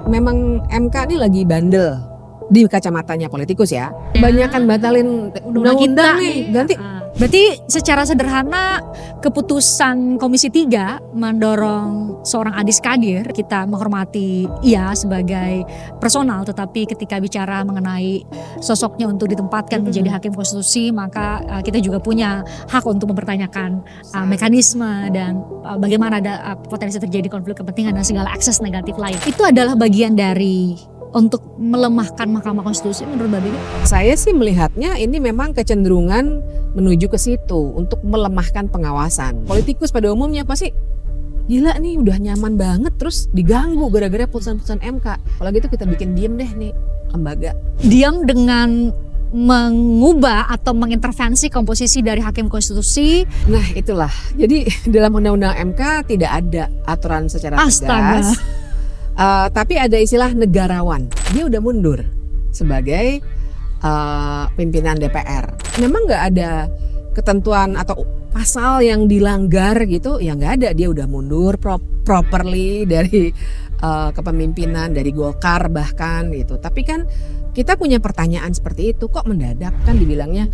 memang MK ini lagi bandel di kacamatanya politikus ya. Banyakan batalin undang-undang nih, ganti. Berarti secara sederhana keputusan Komisi 3 mendorong seorang Adis Kadir, kita menghormati ia sebagai personal, tetapi ketika bicara mengenai sosoknya untuk ditempatkan menjadi hakim konstitusi, maka kita juga punya hak untuk mempertanyakan mekanisme dan bagaimana ada potensi terjadi konflik kepentingan dan segala akses negatif lain. Itu adalah bagian dari untuk melemahkan Mahkamah Konstitusi menurut Mbak Bibi? Saya sih melihatnya ini memang kecenderungan menuju ke situ untuk melemahkan pengawasan. Politikus pada umumnya pasti gila nih udah nyaman banget terus diganggu gara-gara putusan-putusan MK. Kalau gitu kita bikin diem deh nih lembaga. Diam dengan mengubah atau mengintervensi komposisi dari hakim konstitusi. Nah itulah, jadi dalam undang-undang MK tidak ada aturan secara tegas. Tapi ada istilah negarawan. Dia udah mundur sebagai pimpinan DPR. Memang nggak ada ketentuan atau pasal yang dilanggar gitu, ya nggak ada. Dia udah mundur properly dari kepemimpinan, dari Golkar bahkan gitu. Tapi kan kita punya pertanyaan seperti itu, kok mendadak kan dibilangnya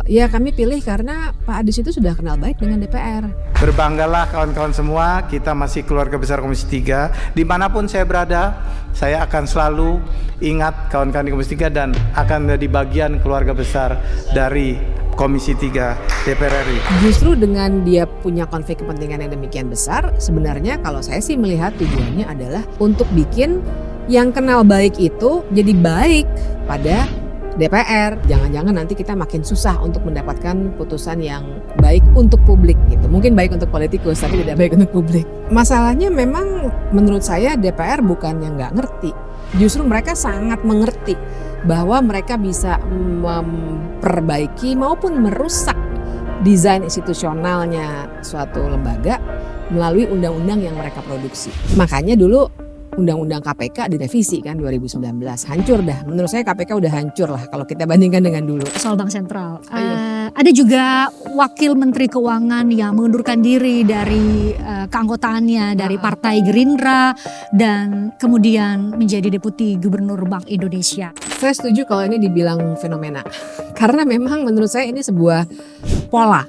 ya kami pilih karena Pak Adis itu sudah kenal baik dengan DPR. Berbanggalah kawan-kawan semua, kita masih keluarga besar Komisi 3. Dimanapun saya berada, saya akan selalu ingat kawan-kawan di Komisi 3 dan akan menjadi bagian keluarga besar dari Komisi 3 DPR RI. Justru dengan dia punya konflik kepentingan yang demikian besar, sebenarnya kalau saya sih melihat tujuannya adalah untuk bikin yang kenal baik itu jadi baik pada DPR. Jangan-jangan nanti kita makin susah untuk mendapatkan putusan yang baik untuk publik gitu. Mungkin baik untuk politikus tapi tidak baik untuk publik. Masalahnya memang menurut saya DPR bukannya nggak ngerti. Justru mereka sangat mengerti bahwa mereka bisa memperbaiki maupun merusak desain institusionalnya suatu lembaga melalui undang-undang yang mereka produksi. Makanya dulu Undang-Undang KPK direvisi kan 2019, hancur dah. Menurut saya KPK udah hancur lah kalau kita bandingkan dengan dulu. Soal Bank Sentral, ada juga Wakil Menteri Keuangan yang mengundurkan diri dari keanggotaannya dari Partai Gerindra dan kemudian menjadi Deputi Gubernur Bank Indonesia. Saya setuju kalau ini dibilang fenomena, karena memang menurut saya ini sebuah pola.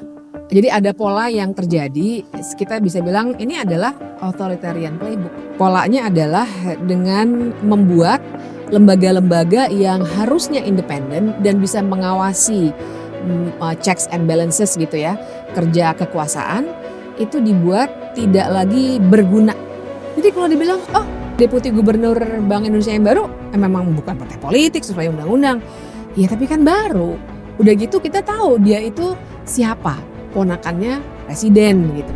Jadi ada pola yang terjadi, kita bisa bilang ini adalah authoritarian playbook. Polanya adalah dengan membuat lembaga-lembaga yang harusnya independen dan bisa mengawasi checks and balances gitu ya, kerja kekuasaan itu dibuat tidak lagi berguna. Jadi kalau dibilang, oh Deputi Gubernur Bank Indonesia yang baru memang bukan partai politik sesuai undang-undang. Ya tapi kan baru, udah gitu kita tahu dia itu siapa. Ponakannya presiden gitu.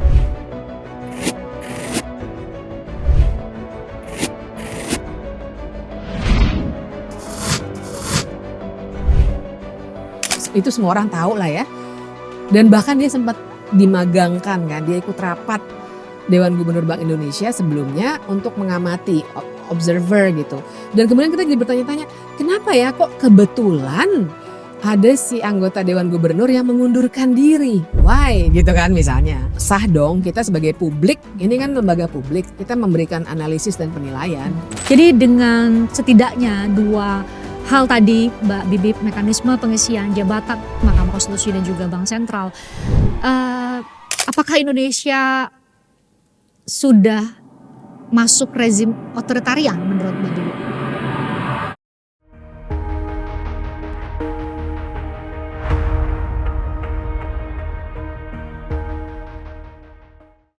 Itu semua orang tahu lah ya. Dan bahkan dia sempat dimagangkan kan, dia ikut rapat Dewan Gubernur Bank Indonesia sebelumnya untuk mengamati, observer gitu. Dan kemudian kita jadi bertanya-tanya, kenapa ya kok kebetulan ada si anggota Dewan Gubernur yang mengundurkan diri. Why? Gitu kan misalnya. Sah dong kita sebagai publik, ini kan lembaga publik, kita memberikan analisis dan penilaian. Jadi dengan setidaknya dua hal tadi Mbak Bibi, mekanisme pengisian jabatan Mahkamah Konstitusi dan juga Bank Sentral. Apakah Indonesia sudah masuk rezim otoritarian menurut Mbak Bibi?